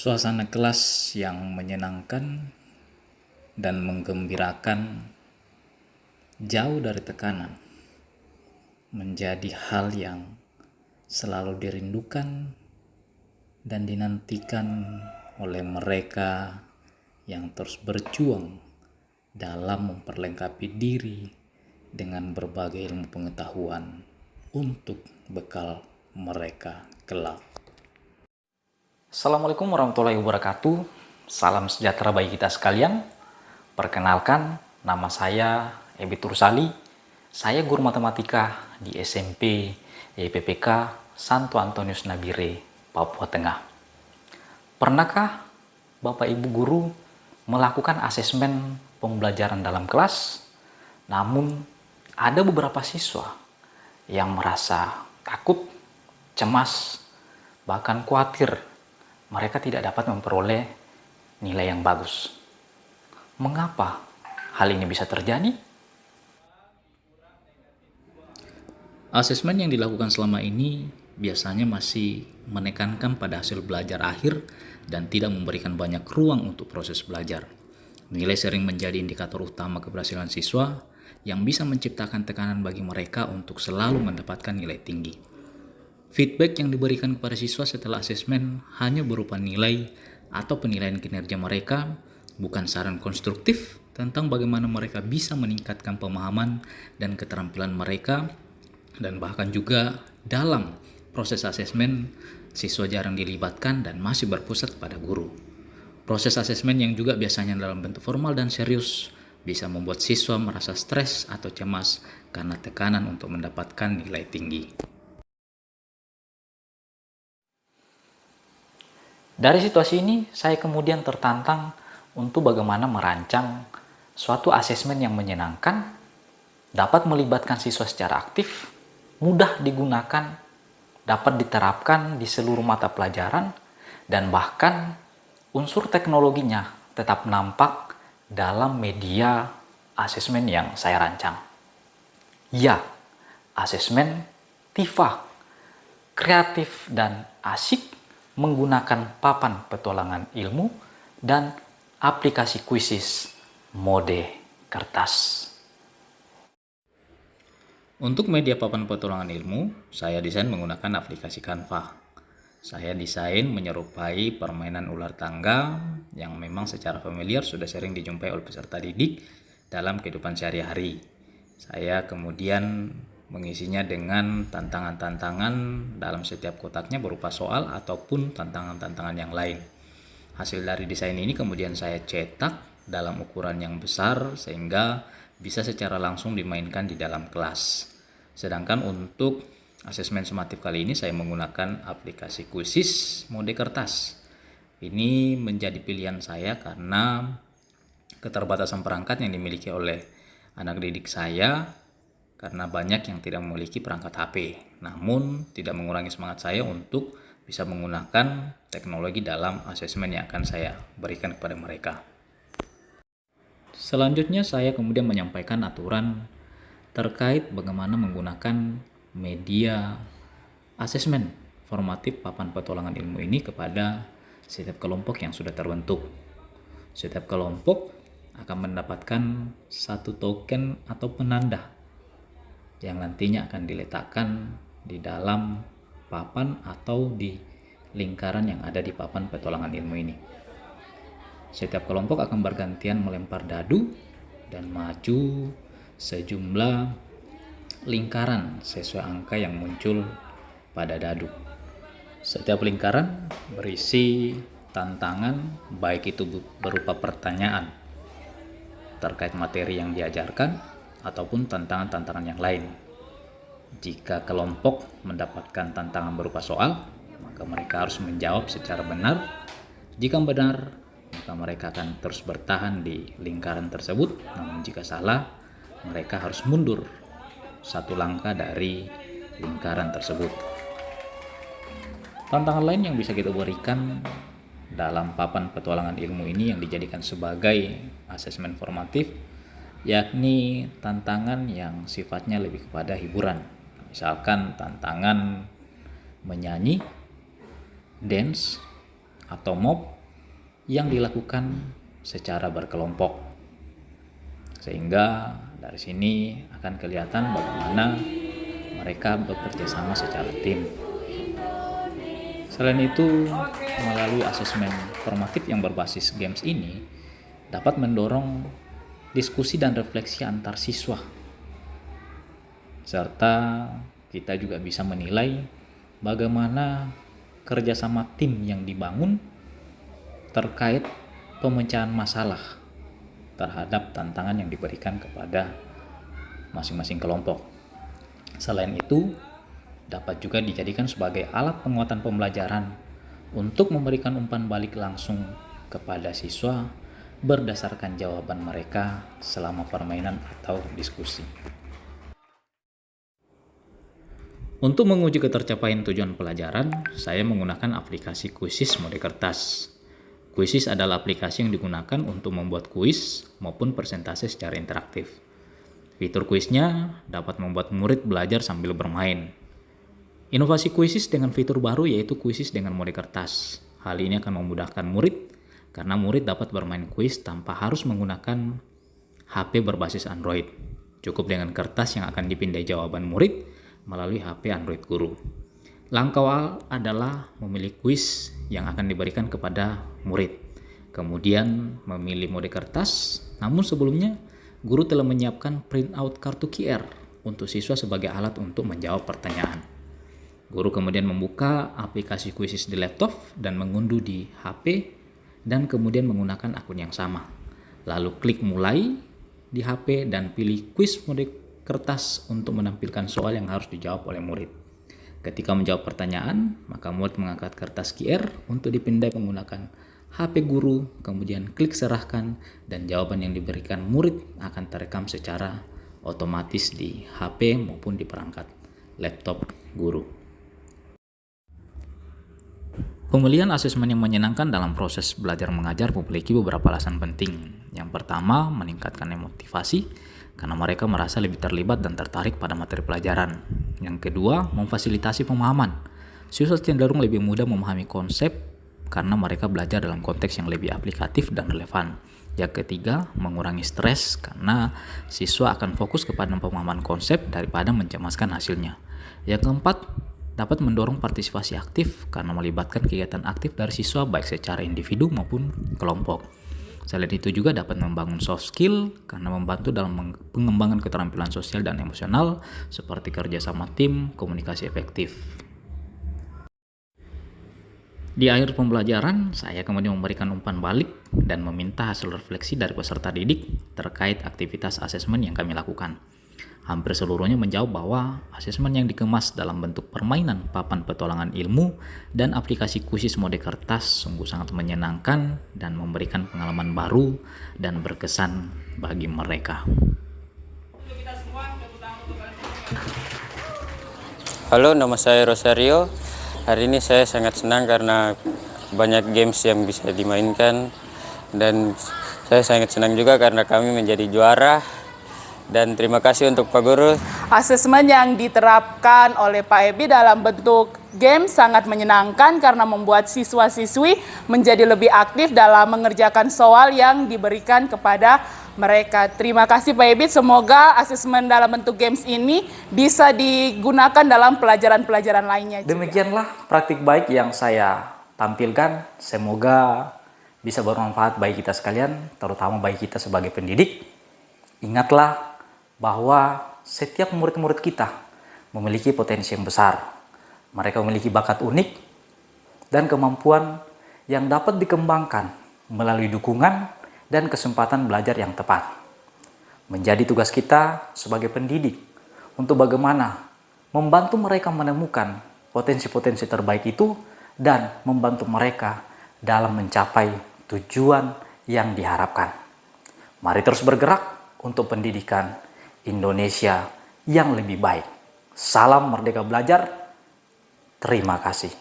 Suasana kelas yang menyenangkan dan menggembirakan, jauh dari tekanan, menjadi hal yang selalu dirindukan dan dinantikan oleh mereka yang terus berjuang dalam memperlengkapi diri dengan berbagai ilmu pengetahuan untuk bekal mereka kelak. Assalamualaikum warahmatullahi wabarakatuh. Salam sejahtera bagi kita sekalian. Perkenalkan, nama saya Ebi Tursali. Saya guru matematika di SMP YPPK Santo Antonius Nabire, Papua Tengah. Pernahkah Bapak Ibu guru melakukan asesmen pembelajaran dalam kelas? Namun ada beberapa siswa yang merasa takut, cemas, bahkan khawatir mereka tidak dapat memperoleh nilai yang bagus. Mengapa hal ini bisa terjadi? Asesmen yang dilakukan selama ini biasanya masih menekankan pada hasil belajar akhir dan tidak memberikan banyak ruang untuk proses belajar. Nilai sering menjadi indikator utama keberhasilan siswa yang bisa menciptakan tekanan bagi mereka untuk selalu mendapatkan nilai tinggi. Feedback yang diberikan kepada siswa setelah asesmen hanya berupa nilai atau penilaian kinerja mereka, bukan saran konstruktif tentang bagaimana mereka bisa meningkatkan pemahaman dan keterampilan mereka. Dan bahkan juga dalam proses asesmen, siswa jarang dilibatkan dan masih berpusat pada guru. Proses asesmen yang juga biasanya dalam bentuk formal dan serius bisa membuat siswa merasa stres atau cemas karena tekanan untuk mendapatkan nilai tinggi. Dari situasi ini, saya kemudian tertantang untuk bagaimana merancang suatu asesmen yang menyenangkan, dapat melibatkan siswa secara aktif, mudah digunakan, dapat diterapkan di seluruh mata pelajaran, dan bahkan unsur teknologinya tetap nampak dalam media asesmen yang saya rancang. Ya, asesmen TIFA, kreatif dan asik, menggunakan papan petualangan ilmu dan aplikasi kuisis mode kertas. Untuk media papan petualangan ilmu, saya desain menggunakan aplikasi Canva. Saya desain menyerupai permainan ular tangga yang memang secara familiar sudah sering dijumpai oleh peserta didik dalam kehidupan sehari-hari. Saya kemudian mengisinya dengan tantangan-tantangan dalam setiap kotaknya berupa soal ataupun tantangan-tantangan yang lain. Hasil dari desain ini kemudian saya cetak dalam ukuran yang besar sehingga bisa secara langsung dimainkan di dalam kelas. Sedangkan untuk asesmen sumatif kali ini saya menggunakan aplikasi kuisis mode kertas. Ini menjadi pilihan saya karena keterbatasan perangkat yang dimiliki oleh anak didik saya, karena banyak yang tidak memiliki perangkat HP. Namun tidak mengurangi semangat saya untuk bisa menggunakan teknologi dalam asesmen yang akan saya berikan kepada mereka. Selanjutnya saya kemudian menyampaikan aturan terkait bagaimana menggunakan media asesmen formatif papan petualangan ilmu ini kepada setiap kelompok yang sudah terbentuk. Setiap kelompok akan mendapatkan satu token atau penanda yang nantinya akan diletakkan di dalam papan atau di lingkaran yang ada di papan petualangan ilmu ini. Setiap kelompok akan bergantian melempar dadu dan maju sejumlah lingkaran sesuai angka yang muncul pada dadu. Setiap lingkaran berisi tantangan, baik itu berupa pertanyaan terkait materi yang diajarkan ataupun tantangan-tantangan yang lain. Jika kelompok mendapatkan tantangan berupa soal, maka mereka harus menjawab secara benar. Jika benar, maka mereka akan terus bertahan di lingkaran tersebut. Namun jika salah, mereka harus mundur satu langkah dari lingkaran tersebut. Tantangan lain yang bisa kita berikan dalam papan petualangan ilmu ini yang dijadikan sebagai asesmen formatif, yakni tantangan yang sifatnya lebih kepada hiburan. Misalkan tantangan menyanyi, dance, atau mob yang dilakukan secara berkelompok. Sehingga dari sini akan kelihatan bagaimana mereka bekerja sama secara tim. Selain itu, melalui asesmen formatif yang berbasis games ini dapat mendorong diskusi dan refleksi antar siswa. Serta kita juga bisa menilai bagaimana kerjasama tim yang dibangun terkait pemecahan masalah terhadap tantangan yang diberikan kepada masing-masing kelompok. Selain itu, dapat juga dijadikan sebagai alat penguatan pembelajaran untuk memberikan umpan balik langsung kepada siswa berdasarkan jawaban mereka selama permainan atau diskusi. Untuk menguji ketercapaian tujuan pelajaran, saya menggunakan aplikasi Quizizz mode kertas. Quizizz adalah aplikasi yang digunakan untuk membuat kuis maupun presentasi secara interaktif. Fitur kuisnya dapat membuat murid belajar sambil bermain. Inovasi Quizizz dengan fitur baru yaitu Quizizz dengan mode kertas. Hal ini akan memudahkan murid karena murid dapat bermain kuis tanpa harus menggunakan HP berbasis Android. Cukup dengan kertas yang akan dipindai jawaban murid melalui HP Android guru. Langkah awal adalah memilih kuis yang akan diberikan kepada murid. Kemudian memilih mode kertas, namun sebelumnya guru telah menyiapkan printout kartu QR untuk siswa sebagai alat untuk menjawab pertanyaan. Guru kemudian membuka aplikasi Quizizz di laptop dan mengunduh di HP dan kemudian menggunakan akun yang sama. Lalu klik mulai di HP dan pilih quiz mode kertas untuk menampilkan soal yang harus dijawab oleh murid. Ketika menjawab pertanyaan, maka murid mengangkat kertas QR untuk dipindai menggunakan HP guru, kemudian klik serahkan dan jawaban yang diberikan murid akan terekam secara otomatis di HP maupun di perangkat laptop guru. Pemilihan asesmen yang menyenangkan dalam proses belajar mengajar memiliki beberapa alasan penting. Yang pertama, meningkatkan motivasi karena mereka merasa lebih terlibat dan tertarik pada materi pelajaran. Yang kedua, memfasilitasi pemahaman. Siswa cenderung lebih mudah memahami konsep karena mereka belajar dalam konteks yang lebih aplikatif dan relevan. Yang ketiga, mengurangi stres karena siswa akan fokus kepada pemahaman konsep daripada mencemaskan hasilnya. Yang keempat, dapat mendorong partisipasi aktif karena melibatkan kegiatan aktif dari siswa baik secara individu maupun kelompok. Selain itu juga dapat membangun soft skill karena membantu dalam pengembangan keterampilan sosial dan emosional seperti kerja sama tim, komunikasi efektif. Di akhir pembelajaran, saya kemudian memberikan umpan balik dan meminta hasil refleksi dari peserta didik terkait aktivitas asesmen yang kami lakukan. Hampir seluruhnya menjawab bahwa asesmen yang dikemas dalam bentuk permainan papan petualangan ilmu dan aplikasi Quizizz mode kertas sungguh sangat menyenangkan dan memberikan pengalaman baru dan berkesan bagi mereka. Halo, nama saya Rosario. Hari ini saya sangat senang karena banyak games yang bisa dimainkan dan saya sangat senang juga karena kami menjadi juara. Dan terima kasih untuk Pak Guru. Asesmen yang diterapkan oleh Pak Ebi dalam bentuk game sangat menyenangkan karena membuat siswa-siswi menjadi lebih aktif dalam mengerjakan soal yang diberikan kepada mereka. Terima kasih Pak Ebi, semoga asesmen dalam bentuk games ini bisa digunakan dalam pelajaran-pelajaran lainnya juga. Demikianlah praktik baik yang saya tampilkan. Semoga bisa bermanfaat bagi kita sekalian, terutama bagi kita sebagai pendidik. Ingatlah bahwa setiap murid-murid kita memiliki potensi yang besar. Mereka memiliki bakat unik dan kemampuan yang dapat dikembangkan melalui dukungan dan kesempatan belajar yang tepat. Menjadi tugas kita sebagai pendidik untuk bagaimana membantu mereka menemukan potensi-potensi terbaik itu dan membantu mereka dalam mencapai tujuan yang diharapkan. Mari terus bergerak untuk pendidikan Indonesia yang lebih baik. Salam Merdeka Belajar. Terima kasih.